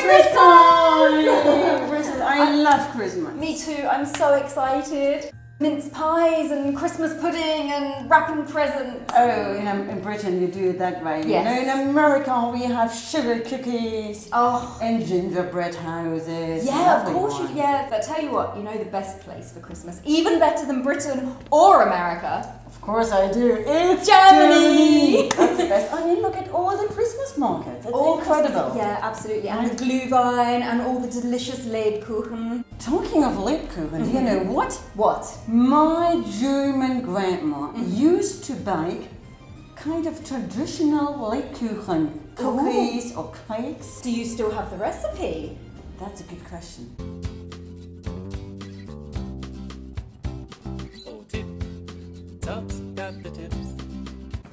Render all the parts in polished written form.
Christmas time! Christmas. I love Christmas. Me too, I'm so excited. Mince pies and Christmas pudding and wrapping presents. Oh, in Britain you do it that way. Yes. You know, in America we have sugar cookies and gingerbread houses. Yeah, of course you do. Yeah, but tell you what, you know the best place for Christmas, even better than Britain or America. Of course I do. It's Germany! That's the best. I mean, look at all the Christmas markets. It's all incredible. Yeah, absolutely. And the Glühwein and all the delicious Lebkuchen. Talking of Lebkuchen, do you know what? What? My German grandma used to bake kind of traditional Lebkuchen cookies or cakes. Do you still have the recipe? That's a good question.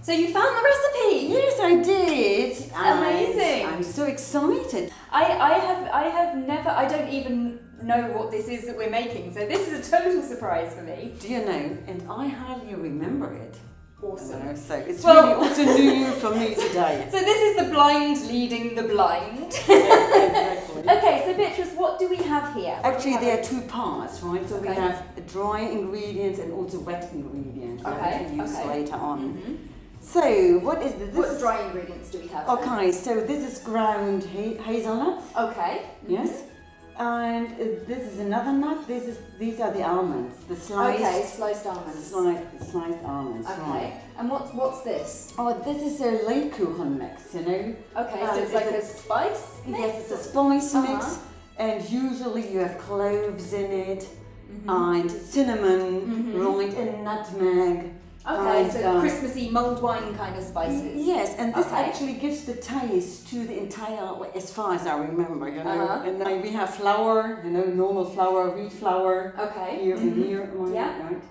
So you found the recipe? Yes, I did. Amazing. I'm so excited. I have never, I don't even know what this is that we're making, so this is a total surprise for me. Do you know? And I hardly remember it. Awesome. So it's really also new for me today. So this is the blind leading the blind. Exactly. Okay, so Beatrice, what do we have here? Actually, there are two parts, right? So we Okay. have dry ingredients and also wet ingredients that we can use later on. So what is this? What dry ingredients do we have? Okay, so this is ground hazelnuts. Okay. Yes. And this is another nut. These are the almonds, the sliced. Okay, sliced almonds. Sliced almonds. Okay. Right. And what's this? Oh, this is a Lebkuchen mix. You know. Okay, so it's like a spice mix? Yes, it's a spice mix, and usually you have cloves in it, and cinnamon, right, and nutmeg. Okay, and, so Christmassy mulled wine kind of spices. Yes, and this actually gives the taste to the entire, as far as I remember, you know. And then we have flour, you know, normal flour, wheat flour. Okay. Here and here. Yeah. Right.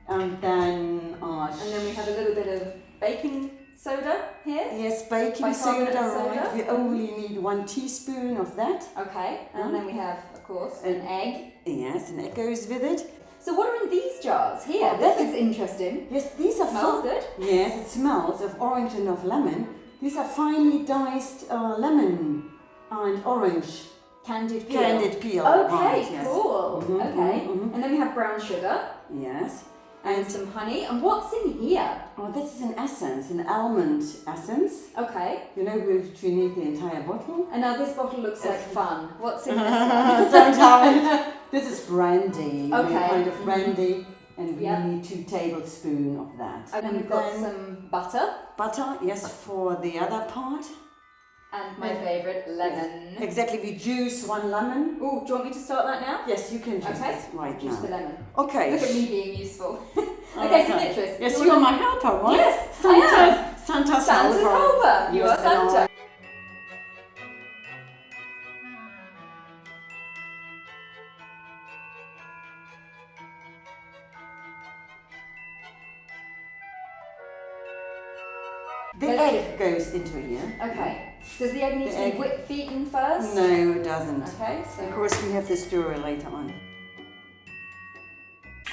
And then. And then we have a little bit of baking soda here. Yes, baking soda, Bicarbonate right. soda. We only need 1 teaspoon of that. Okay, and then we have, of course, an egg. Yes, and it goes with it. So what are in these jars here? Oh, this is interesting. Yes, these are Smells good. Yes, it smells of orange and of lemon. These are finely diced lemon and orange. Candied peel. Candied peel. Okay, right, yes. cool. Okay, and then we have brown sugar. Yes. And some honey. And what's in here? Oh, this is an essence, an almond essence. Okay. You know, which we need the entire bottle. And now this bottle looks like fun. What's in this one? Don't have it. This is brandy. Okay. Kind of brandy. And we Yep. need 2 tablespoons of that. And then we've got some butter. Butter, yes, for the other part. And my favourite, lemon. Yes. Exactly, we juice 1 lemon. Oh, do you want me to start that now? Yes, you can juice this right Juice now. the lemon. Okay. Look at me being useful. Okay, so Beatrice. Yes, you are my helper, right? Yes, Santa's Santa's helper. You Yes, are Santa. The egg goes into here. Okay. Does the egg need to be beaten first? No, it doesn't. Okay, so Of course, we have the stirrer later on.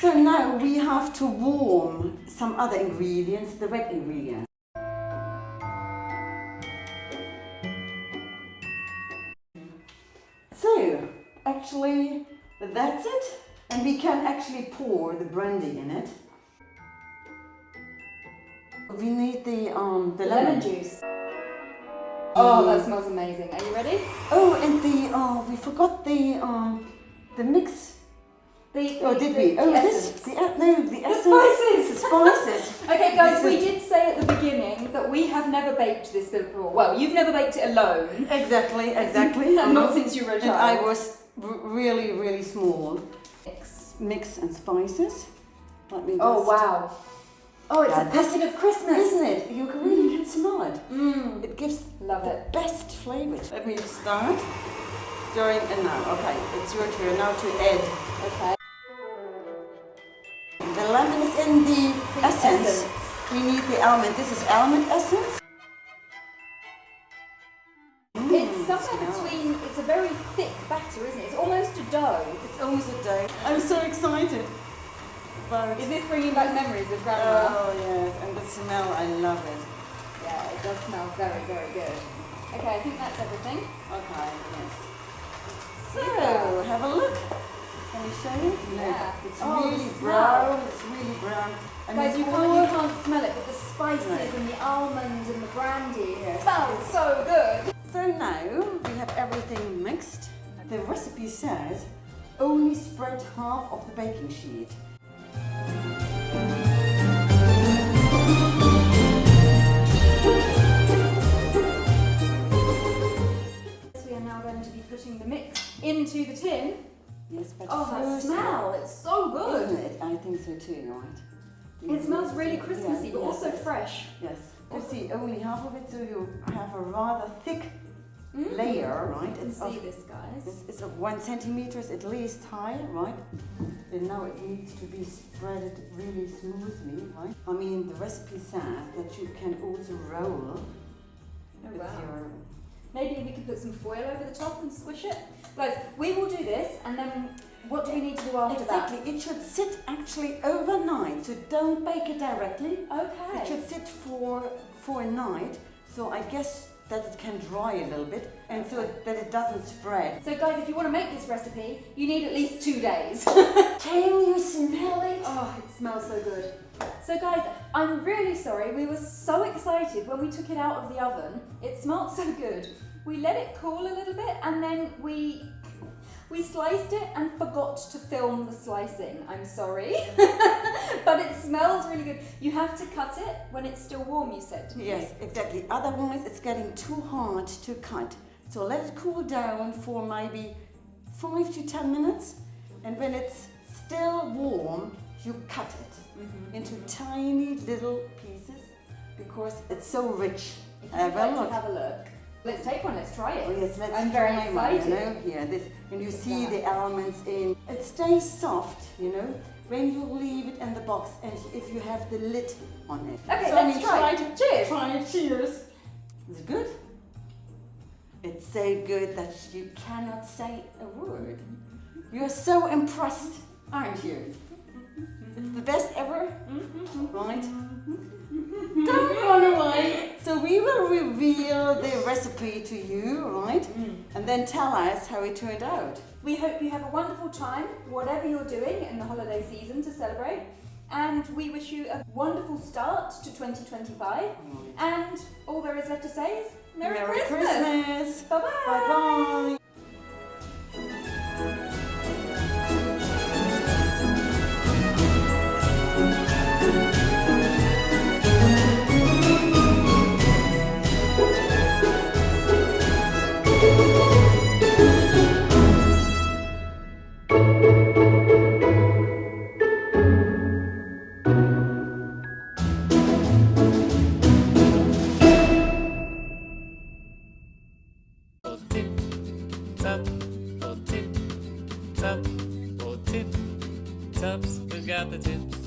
So now we have to warm some other ingredients, the wet ingredients. So, actually, that's it. And we can actually pour the brandy in it. We need the lemon juice. Oh, that smells amazing. Are you ready? Oh, and we forgot the mix. Did we? Oh, essence. the essence. The spices. The spices. Okay, guys, we did say at the beginning that we have never baked this before. Well, you've never baked it alone. Exactly. Not since you were a child. And I was really, really small. Mix and spices. Let me just... Oh, wow. Oh, it's a packet of Christmas. Isn't it? You really can smell it. It gives Love the it. best flavour. Let me start stirring and now. Okay, it's your turn now to add. Okay. The lemon is in the essence. We need the almond. This is almond essence. It's somewhere between, it's a very thick batter, isn't it? It's almost a dough. It's almost a dough. I'm so excited. But Is this bringing back memories of Grandma? oh yes, and the smell, I love it. Yeah, it does smell very, very good. Okay, I think that's everything. Okay, yes. show you? Yeah. It's Oh, the really smell. brown. It's really brown. And Guys, it's you all- can't smell it, but the spices Right. and the almonds and the brandy Yes. smells so good. So now we have everything mixed. The recipe says only spread half of the baking sheet. We are now going to be putting the mix into the tin. Yes, but Oh, that first, smell! It's so good. Isn't it? I think so too, right? It smells really Christmassy, but also yes. fresh. Yes. You see, only half of it, so you have a rather thick layer, right? You can see this, guys. It's of 1 centimeter at least high, right? And now it needs to be spreaded really smoothly, right? I mean, the recipe says that you can also roll with your... Maybe we could put some foil over the top and squish it. Guys, we will do this, and then what do we need to do after Exactly. It should sit actually overnight, so don't bake it directly. that? It Okay. should sit for a night, so I guess that it can dry a little bit, and so that it doesn't spread. So guys, if you want to make this recipe, you need at least 2 days. Can you smell it? Oh, it smells so good. So guys, I'm really sorry. We were so excited when we took it out of the oven. It smelled so good. We let it cool a little bit, and then we sliced it and forgot to film the slicing. I'm sorry. But it smells really good. You have to cut it when it's still warm, you said. didn't you? Yes, exactly. Otherwise, it's getting too hard to cut. So let it cool down for maybe 5 to 10 minutes, and when it's still warm, you cut it into tiny little pieces because it's so rich. If you'd like to have a look. Let's take one, let's try it. Oh yes, let's I'm very try one, excited. you know, here, this, and you see Yeah. the elements in. It stays soft, you know, when you leave it in the box and if you have the lid on it. Okay, So, let's try it. it. Cheers. Try it, cheers. Is it good? It's so good that you cannot say a word. You're so impressed, aren't you? It's the best ever, right? Don't run away. So we will reveal the recipe to you, right? And then tell us how it turned out. We hope you have a wonderful time, whatever you're doing in the holiday season to celebrate. And we wish you a wonderful start to 2025. And all there is left to say is Merry Christmas. Bye-bye. Bye-bye. Tip, tap, oh tip, taps, who got the tips?